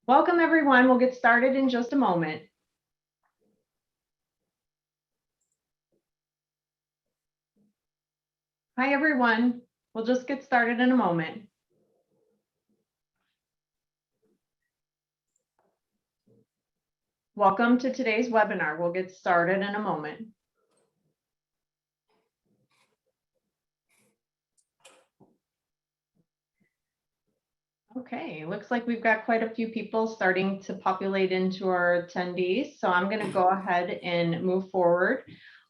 Welcome, everyone. We'll get started in just a moment. Hi, everyone. We'll just get started in a moment. Welcome to today's webinar. We'll get started in a moment. Okay, looks like we've got quite a few people starting to populate into our attendees. So I'm going to go ahead and move forward.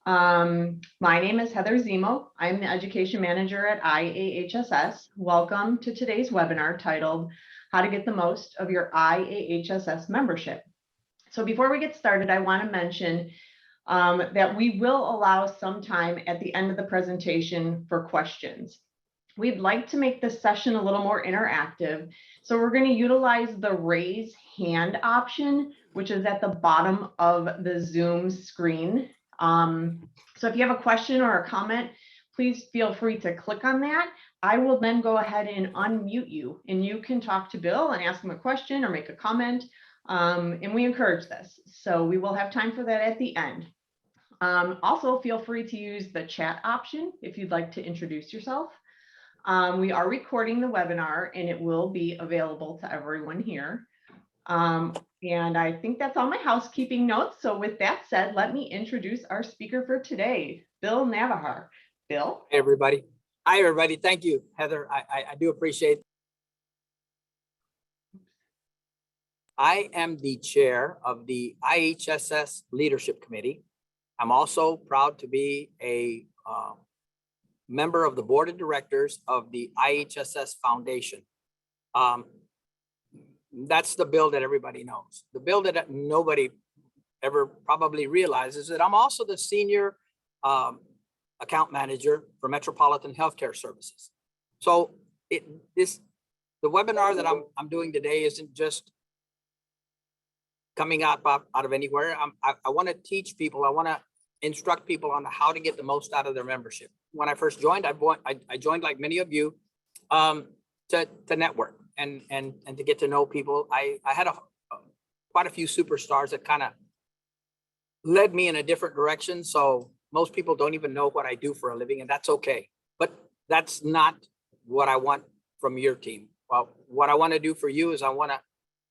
My name is Heather Zemo. I'm the Education Manager at IAHSS. Welcome to today's webinar titled How to Get the Most of Your IAHSS Membership. So before we get started, I want to mention that we will allow some time at the end of the presentation for questions. We'd like to make this session a little more interactive. So we're going to utilize the raise hand option, which is at the bottom of the Zoom screen. So if you have a question or a comment, please feel free to click on that. I will then go ahead and unmute you, and you can talk to Bill and ask him a question or make a comment. And we encourage this. So we will have time for that at the end. Also, feel free to use the chat option if you'd like to introduce yourself. We are recording the webinar and it will be available to everyone here. And I think that's all my housekeeping notes. So with that said, let me introduce our speaker for today, Bill Navejar. Bill. Hey, everybody. Hi, everybody. Thank you, Heather. I do appreciate it. I am the chair of the IAHSS Leadership Committee. I'm also proud to be a member of the board of directors of the IAHSS Foundation. That's the bill that everybody knows. The bill that nobody ever probably realizes that I'm also the senior account manager for Metropolitan Healthcare Services. So the webinar that I'm doing today isn't just coming out of anywhere. I want to teach people. I want to instruct people on how to get the most out of their membership. When I first joined, I joined like many of you to network and to get to know people. I had quite a few superstars that kind of led me in a different direction. So most people don't even know what I do for a living, and that's okay. But that's not what I want from your team. Well, what I want to do for you is I want to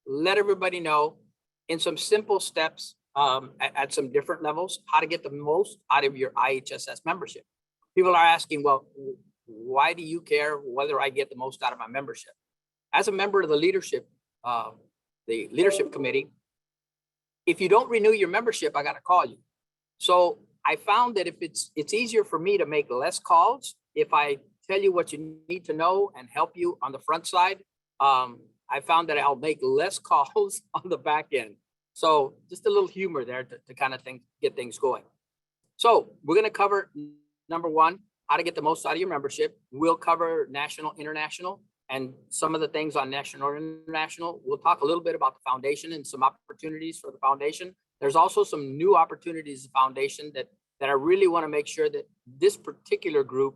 let everybody know in some simple steps at some different levels, how to get the most out of your IAHSS membership. People are asking, well, why do you care whether I get the most out of my membership? As a member of the leadership committee, if you don't renew your membership, I got to call you. So I found that if it's easier for me to make less calls, if I tell you what you need to know and help you on the front side, I found that I'll make less calls on the back end. So just a little humor there to kind of get things going. So we're going to cover number one, how to get the most out of your membership. We'll cover national, international, and some of the things on national or international. We'll talk a little bit about the foundation and some opportunities for the foundation. There's also some new opportunities in the foundation that I really want to make sure that this particular group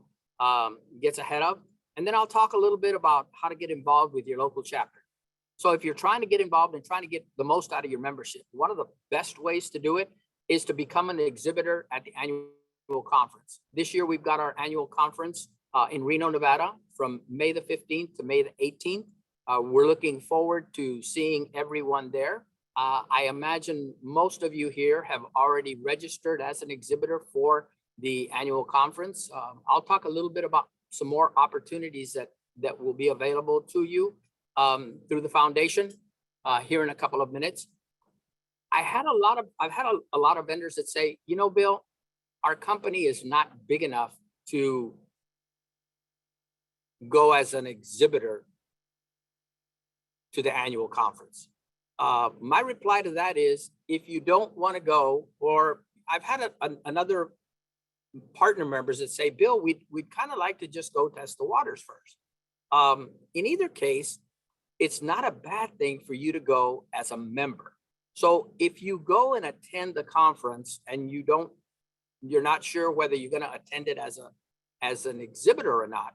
gets ahead of. And then I'll talk a little bit about how to get involved with your local chapter. So if you're trying to get involved and trying to get the most out of your membership, one of the best ways to do it is to become an exhibitor at the annual conference. This year, we've got our annual conference in Reno, Nevada, from May the 15th to May the 18th. We're looking forward to seeing everyone there. I imagine most of you here have already registered as an exhibitor for the annual conference. I'll talk a little bit about some more opportunities that will be available to you through the foundation here in a couple of minutes. I've had a lot of vendors that say, you know, Bill, our company is not big enough to go as an exhibitor to the annual conference. My reply to that is, if you don't want to go, or I've had another partner members that say, Bill, we'd kind of like to just go test the waters first. In either case, it's not a bad thing for you to go as a member. So if you go and attend the conference and you're not sure whether you're going to attend it as an exhibitor or not,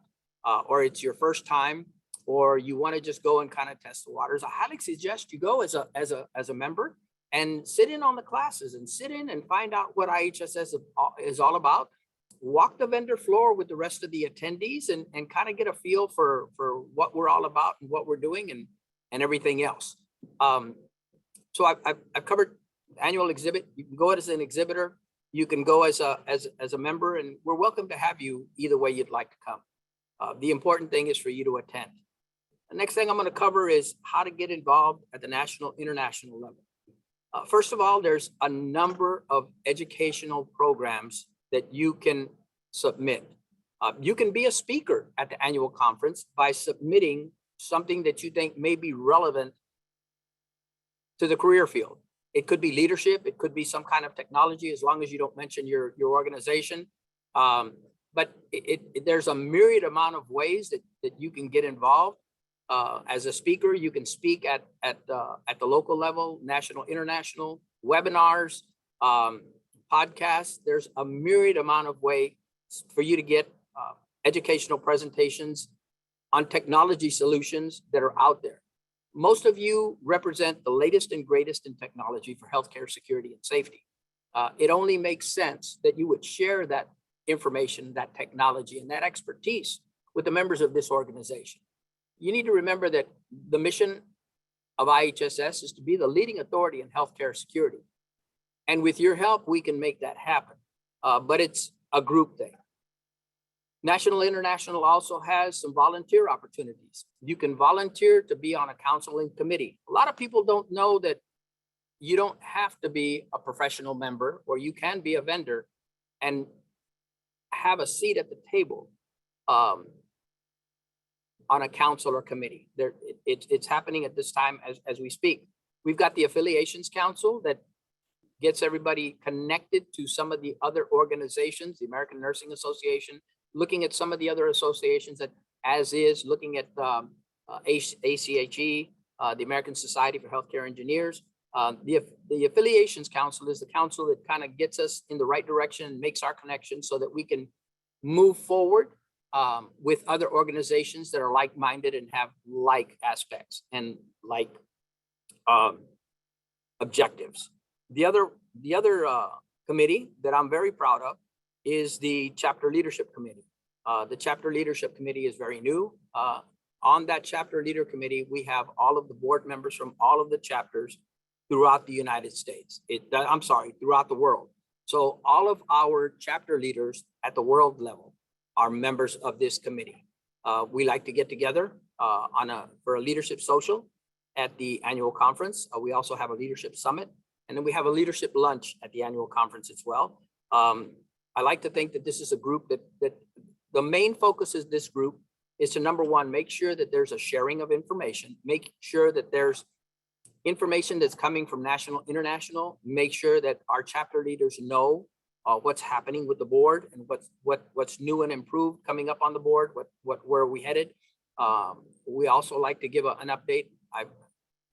or it's your first time, or you want to just go and kind of test the waters, I highly suggest you go as a member and sit in on the classes and sit in and find out what IHSS is all about. Walk the vendor floor with the rest of the attendees and kind of get a feel for what we're all about and what we're doing and everything else. So I've covered the annual exhibit. You can go as an exhibitor. You can go as a member, and we're welcome to have you either way you'd like to come. The important thing is for you to attend. The next thing I'm going to cover is how to get involved at the national, international level. First of all, there's a number of educational programs that you can submit. You can be a speaker at the annual conference by submitting something that you think may be relevant to the career field. It could be leadership, it could be some kind of technology, as long as you don't mention your organization. But there's a myriad amount of ways that you can get involved. As a speaker, you can speak at the local level, national, international, webinars, podcasts. There's a myriad amount of ways for you to get educational presentations on technology solutions that are out there. Most of you represent the latest and greatest in technology for healthcare security and safety. It only makes sense that you would share that information, that technology, and that expertise with the members of this organization. You need to remember that the mission of IHSS is to be the leading authority in healthcare security. And with your help, we can make that happen. But it's a group thing. National International also has some volunteer opportunities. You can volunteer to be on a counseling committee. A lot of people don't know that you don't have to be a professional member, or you can be a vendor and have a seat at the table on a council or committee. It's happening at this time as we speak. We've got the Affiliations Council that gets everybody connected to some of the other organizations, the American Nursing Association, looking at some of the other associations that as is, looking at ACHE, the American Society for Healthcare Engineers. The Affiliations Council is the council that kind of gets us in the right direction and makes our connection so that we can move forward with other organizations that are like-minded and have like aspects and like objectives. The other committee that I'm very proud of is the Chapter Leadership Committee. The Chapter Leadership Committee is very new. On that Chapter Leader Committee, we have all of the board members from all of the chapters throughout the United States. Throughout the world. So all of our chapter leaders at the world level are members of this committee. We like to get together for a leadership social at the annual conference. We also have a leadership summit, and then we have a leadership lunch at the annual conference as well. I like to think that this is a group that the main focus of this group is to, number one, make sure that there's a sharing of information, make sure that there's information that's coming from national, international, make sure that our chapter leaders know what's happening with the board and what's new and improved coming up on the board, where are we headed. We also like to give an update. I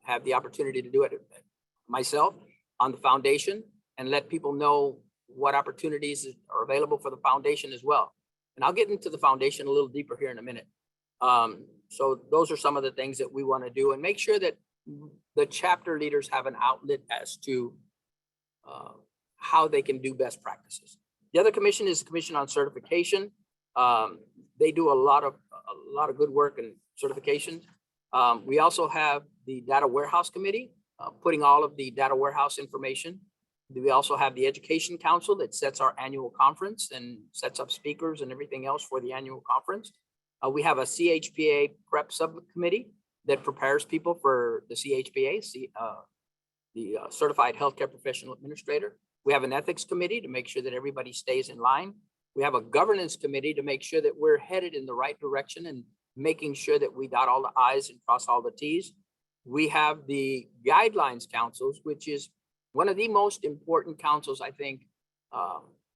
have the opportunity to do it myself on the foundation and let people know what opportunities are available for the foundation as well. And I'll get into the foundation a little deeper here in a minute. So those are some of the things that we want to do and make sure that the chapter leaders have an outlet as to how they can do best practices. The other commission is the Commission on Certification. They do a lot of good work in certifications. We also have the Data Warehouse Committee, putting all of the data warehouse information. We also have the Education Council that sets our annual conference and sets up speakers and everything else for the annual conference. We have a CHPA prep subcommittee that prepares people for the CHPA, the Certified Healthcare Professional Administrator. We have an ethics committee to make sure that everybody stays in line. We have a governance committee to make sure that we're headed in the right direction and making sure that we dot all the I's and cross all the T's. We have the guidelines councils, which is one of the most important councils, I think,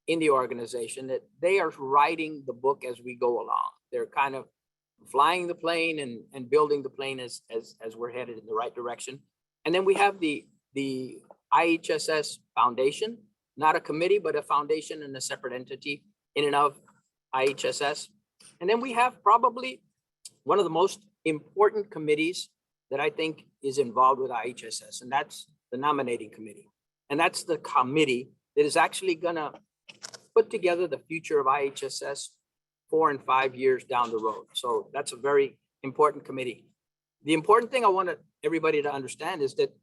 in the organization, that they are writing the book as we go along. They're kind of flying the plane and building the plane as we're headed in the right direction. And then we have the IAHSS Foundation, not a committee, but a foundation and a separate entity in and of IAHSS. And then we have probably one of the most important committees that I think is involved with IHSS, and that's the nominating committee. And that's the committee that is actually gonna put together the future of IHSS 4 and 5 years down the road. So that's a very important committee. The important thing I want everybody to understand is that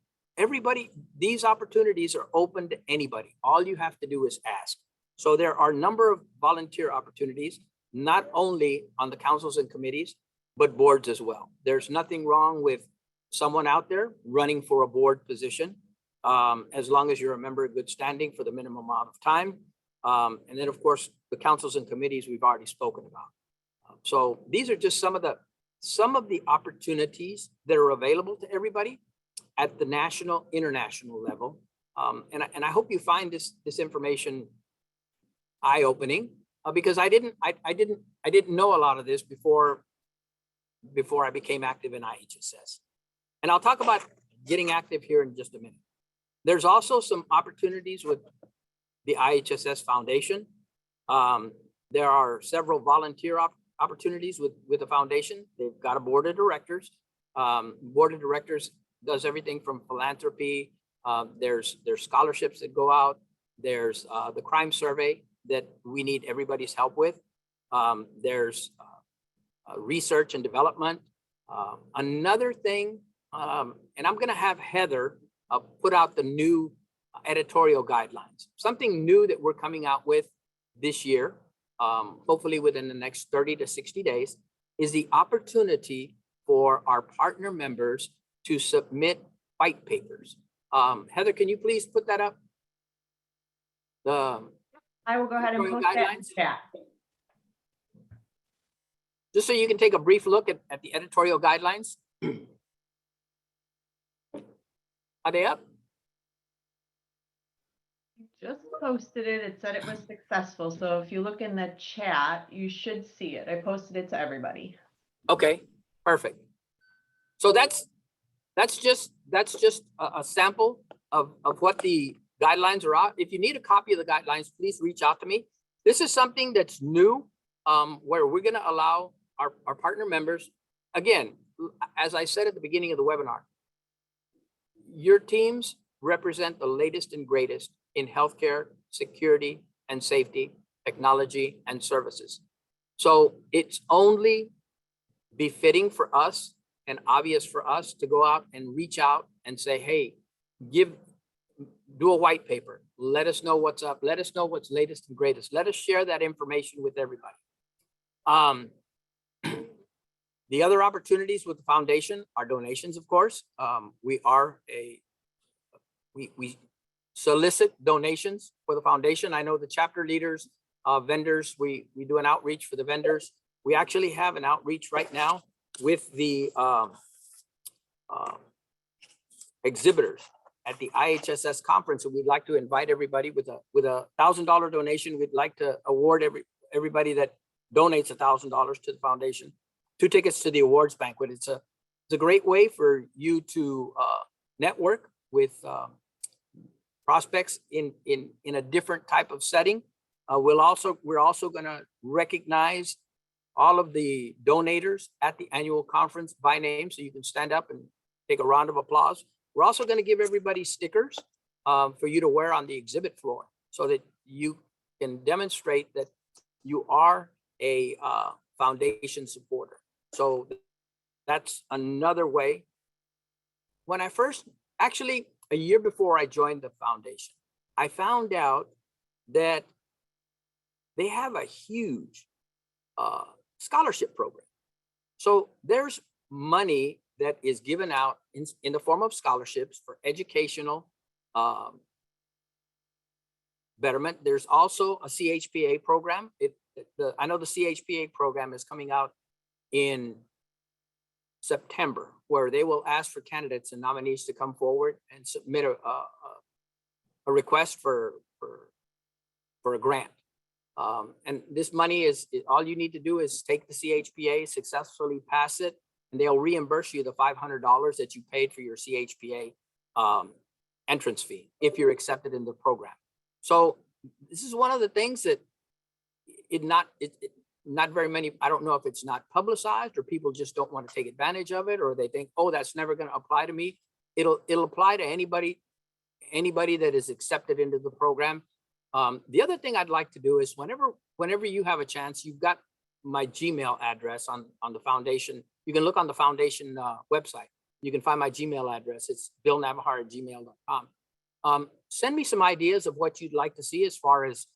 these opportunities are open to anybody. All you have to do is ask. So there are a number of volunteer opportunities, not only on the councils and committees, but boards as well. There's nothing wrong with someone out there running for a board position, as long as you're a member of good standing for the minimum amount of time. And then, of course, the councils and committees we've already spoken about. So these are just some of the opportunities that are available to everybody at the national, international level. And I hope you find this information eye-opening, because I didn't know a lot of this before I became active in IHSS. And I'll talk about getting active here in just a minute. There's also some opportunities with the IAHSS Foundation. There are several volunteer opportunities with the foundation. They've got a board of directors. Board of directors does everything from philanthropy. There's scholarships that go out. There's the crime survey that we need everybody's help with. There's research and development. Another thing, and I'm gonna have Heather put out the new editorial guidelines. Something new that we're coming out with this year, hopefully within the next 30 to 60 days, is the opportunity for our partner members to submit white papers. Heather, can you please put that up? I will go ahead and post that in the chat. Just so you can take a brief look at the editorial guidelines. Are they up? Just posted it. It said it was successful. So if you look in the chat, you should see it. I posted it to everybody. Okay, perfect. So that's just a sample of what the guidelines are. If you need a copy of the guidelines, please reach out to me. This is something that's new, where we're going to allow our partner members, again, as I said at the beginning of the webinar, your teams represent the latest and greatest in healthcare, security and safety, technology and services. So it's only befitting for us and obvious for us to go out and reach out and say, hey, do a white paper. Let us know what's up. Let us know what's latest and greatest. Let us share that information with everybody. The other opportunities with the foundation are donations, of course. We solicit donations for the foundation. I know the chapter leaders, vendors, we do an outreach for the vendors. We actually have an outreach right now with the exhibitors at the IHSS conference. And we'd like to invite everybody with a $1,000 donation. We'd like to award everybody that donates $1,000 to the foundation 2 tickets to the awards banquet. It's a great way for you to network with prospects in a different type of setting. We're also going to recognize all of the donators at the annual conference by name, so you can stand up and take a round of applause. We're also going to give everybody stickers for you to wear on the exhibit floor, so that you can demonstrate that you are a foundation supporter. So that's another way. When I first, actually a year before I joined the foundation, I found out that they have a huge scholarship program. So there's money that is given out in the form of scholarships for educational betterment. There's also a CHPA program. I know the CHPA program is coming out in September, where they will ask for candidates and nominees to come forward and submit a request for a grant. And this money is, all you need to do is take the CHPA, successfully pass it, and they'll reimburse you the $500 that you paid for your CHPA entrance fee if you're accepted in the program. So this is one of the things that not very many, I don't know if it's not publicized or people just don't want to take advantage of it, or they think, oh, that's never going to apply to me. It'll apply to anybody that is accepted into the program. The other thing I'd like to do is whenever you have a chance, you've got my Gmail address on the foundation. You can look on the foundation website. You can find my Gmail address. It's billnavejar@gmail.com. Send me some ideas of what you'd like to see as far as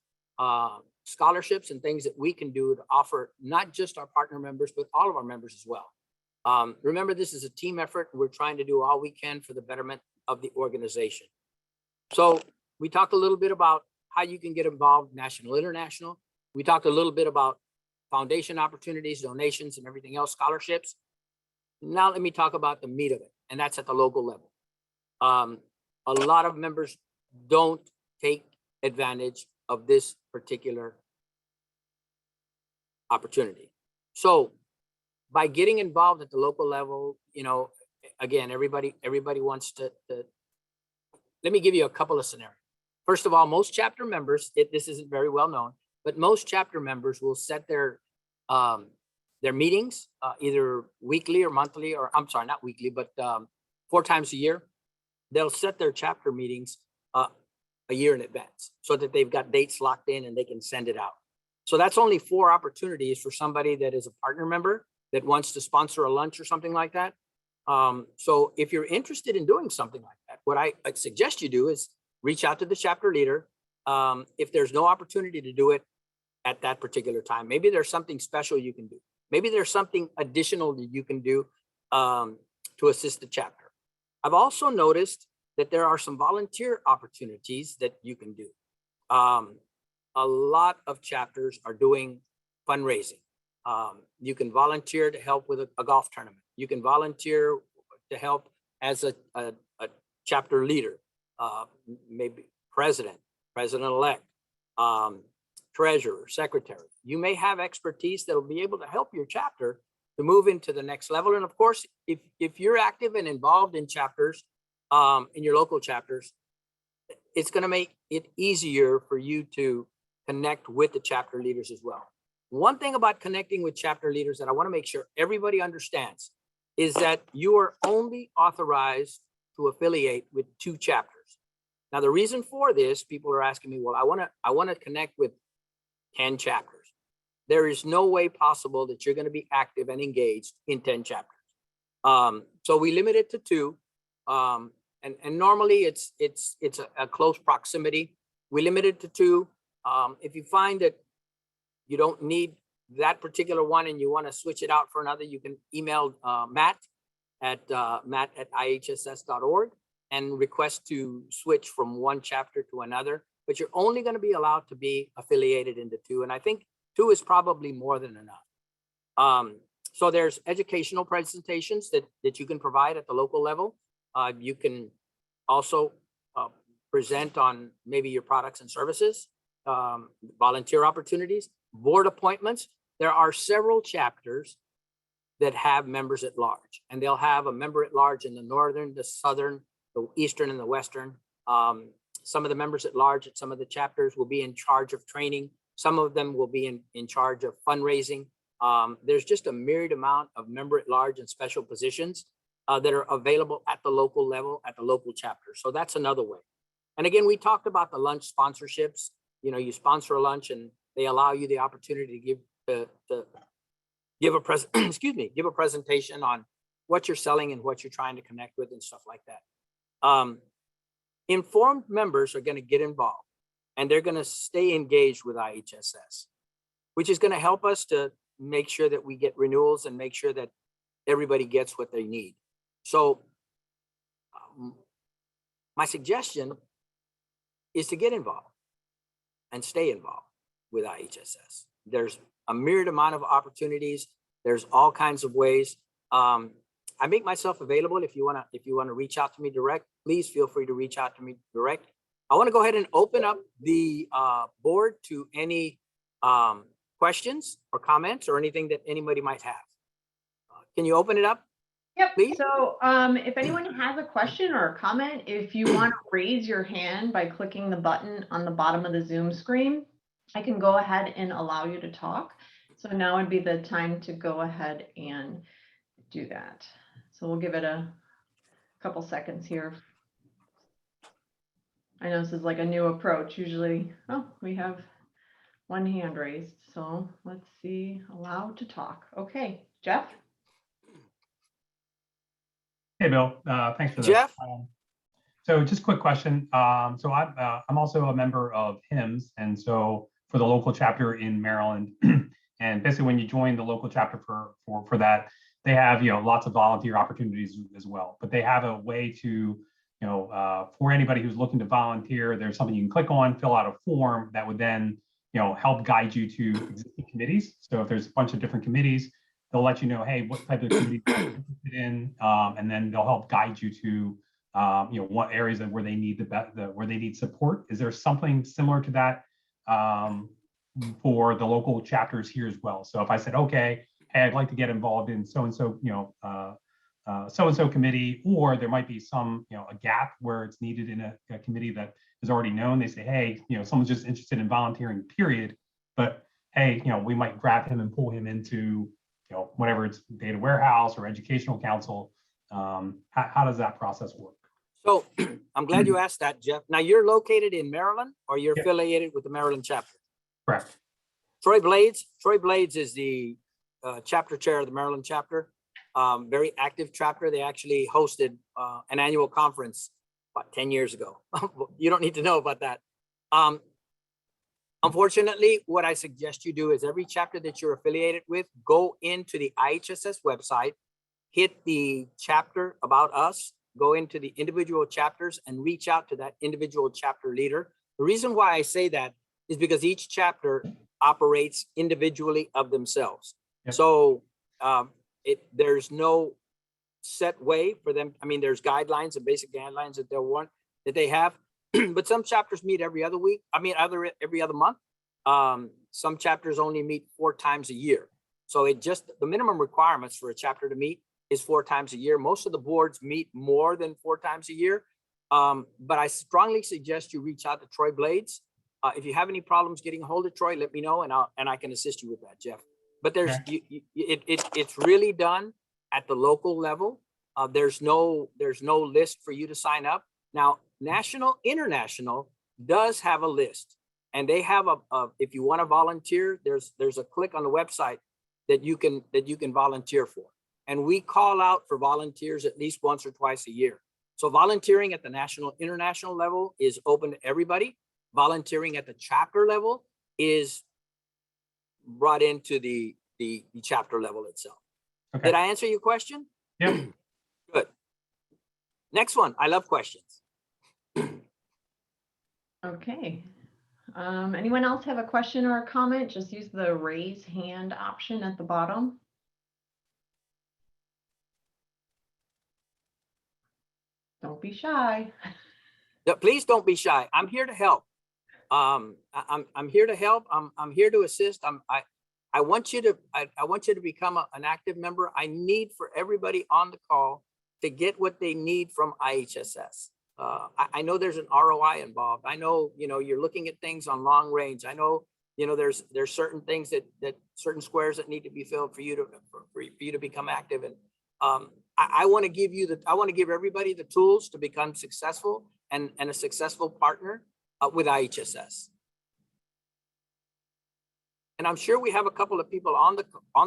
scholarships and things that we can do to offer not just our partner members, but all of our members as well. Remember, this is a team effort. We're trying to do all we can for the betterment of the organization. So we talked a little bit about how you can get involved, national, international. We talked a little bit about foundation opportunities, donations, and everything else, scholarships. Now let me talk about the meat of it, and that's at the local level. A lot of members don't take advantage of this particular opportunity. So by getting involved at the local level, you know, again, everybody wants to let me give you a couple of scenarios. First of all, most chapter members, this isn't very well known, but most chapter members will set their meetings either weekly or monthly, or I'm sorry, not weekly, but 4 times a year. They'll set their chapter meetings a year in advance so that they've got dates locked in and they can send it out. So that's only 4 opportunities for somebody that is a partner member that wants to sponsor a lunch or something like that. So if you're interested in doing something like that, what I suggest you do is reach out to the chapter leader. If there's no opportunity to do it at that particular time, maybe there's something special you can do. Maybe there's something additional that you can do to assist the chapter. I've also noticed that there are some volunteer opportunities that you can do. A lot of chapters are doing fundraising. You can volunteer to help with a golf tournament. You can volunteer to help as a chapter leader, maybe president-elect, treasurer, secretary. You may have expertise that will be able to help your chapter to move into the next level. And of course, if you're active and involved in chapters, in your local chapters, it's going to make it easier for you to connect with the chapter leaders as well. One thing about connecting with chapter leaders that I want to make sure everybody understands is that you are only authorized to affiliate with 2 chapters. Now, the reason for this, people are asking me, well, I want to connect with 10 chapters. There is no way possible that you're going to be active and engaged in 10 chapters. So we limit it to 2. And normally it's a close proximity. We limit it to 2. If you find that you don't need that particular one and you want to switch it out for another, you can email Matt at IAHSS.org and request to switch from one chapter to another. But you're only going to be allowed to be affiliated into 2. And I think 2 is probably more than enough. So there's educational presentations that you can provide at the local level. You can also present on maybe your products and services, volunteer opportunities, board appointments. There are several chapters that have members at large, and they'll have a member at large in the northern, the southern, the eastern, and the western. Some of the members at large at some of the chapters will be in charge of training. Some of them will be in charge of fundraising. There's just a myriad amount of member at large and special positions that are available at the local level, at the local chapter. So that's another way. And again, we talked about the lunch sponsorships. You know, you sponsor a lunch and they allow you the opportunity to give a presentation on what you're selling and what you're trying to connect with and stuff like that. Informed members are going to get involved and they're going to stay engaged with IAHSS, which is going to help us to make sure that we get renewals and make sure that everybody gets what they need. So my suggestion is to get involved and stay involved with IAHSS. There's a myriad amount of opportunities. There's all kinds of ways. I make myself available. If you want to reach out to me direct, please feel free to reach out to me direct. I want to go ahead and open up the board to any questions or comments or anything that anybody might have. Can you open it up? Yep. Please? So if anyone has a question or a comment, if you want to raise your hand by clicking the button on the bottom of the Zoom screen, I can go ahead and allow you to talk. So now would be the time to go ahead and do that. So we'll give it a couple seconds here. I know this is like a new approach. Usually, oh, we have one hand raised. So let's see, allowed to talk. Okay, Jeff? Hey, Bill. Thanks for this. Jeff? So just a quick question. So I'm also a member of HIMSS, and so for the local chapter in Maryland, and basically when you join the local chapter for that, they have lots of volunteer opportunities as well. But they have a way to for anybody who's looking to volunteer, there's something you can click on, fill out a form that would then help guide you to existing committees. So if there's a bunch of different committees, they'll let you know, hey, what type of committee you're interested in, and then they'll help guide you to what areas where they need where they need support. Is there something similar to that for the local chapters here as well? So if I said, okay, hey, I'd like to get involved in so and so committee, or there might be some a gap where it's needed in a committee that is already known. They say, hey, someone's just interested in volunteering, period. But hey, we might grab him and pull him into whatever it's data warehouse or educational council. How does that process work? So I'm glad you asked that, Jeff. Now you're located in Maryland, or you're affiliated with the Maryland chapter? Correct. Troy Blades is the chapter chair of the Maryland chapter. Very active chapter. They actually hosted an annual conference about 10 years ago. You don't need to know about that. Unfortunately, what I suggest you do is every chapter that you're affiliated with, go into the IAHSS website, hit the chapter about us, go into the individual chapters and reach out to that individual chapter leader. The reason why I say that is because each chapter operates individually of themselves. Yep. So there's no set way for them. I mean, there's guidelines and basic guidelines that they have, but some chapters meet every other week. I mean, every other month. Some chapters only meet 4 times a year. So the minimum requirements for a chapter to meet is 4 times a year. Most of the boards meet more than 4 times a year. But I strongly suggest you reach out to Troy Blades. If you have any problems getting a hold of Troy, let me know, and I can assist you with that, Jeff. But it's really done at the local level. There's no list for you to sign up. Now, international does have a list, and they have if you want to volunteer, there's a click on the website that you can volunteer for. And we call out for volunteers at least once or twice a year. So volunteering at the international level is open to everybody. Volunteering at the chapter level is brought into the chapter level itself. Okay. Did I answer your question? Yeah. Good. Next one. I love questions. Okay. Anyone else have a question or a comment? Just use the raise hand option at the bottom. Don't be shy. Yeah, please don't be shy. I'm here to help. I'm here to help. I'm here to assist. I want you to become an active member. I need for everybody on the call to get what they need from IAHSS. I know there's an ROI involved. I know you're looking at things on long range. I know there's certain things that certain squares that need to be filled for you to become active. And I want to give everybody the tools to become successful and a successful partner with IAHSS. And I'm sure we have a couple of people on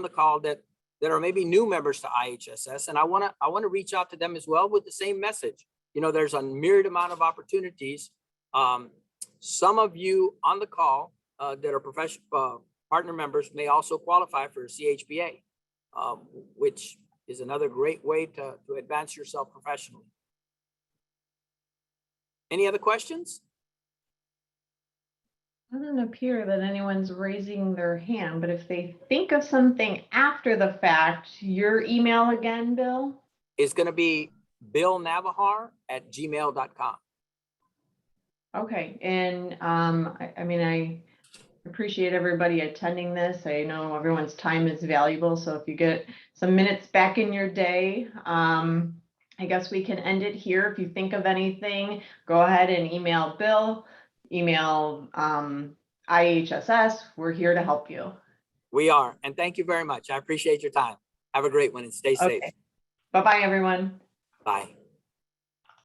the call that are maybe new members to IAHSS, and I want to reach out to them as well with the same message. There's a myriad amount of opportunities. Some of you on the call that are professional partner members may also qualify for a CHBA, which is another great way to advance yourself professionally. Any other questions? It doesn't appear that anyone's raising their hand, but if they think of something after the fact, your email again, Bill? Is going to be billnavejar@gmail.com. Okay, and I appreciate everybody attending this. I know everyone's time is valuable, so if you get some minutes back in your day, I guess we can end it here. If you think of anything, go ahead and email Bill, email IAHSS. We're here to help you. We are. And thank you very much. I appreciate your time. Have a great one and stay safe. Okay. Bye-bye, everyone. Bye.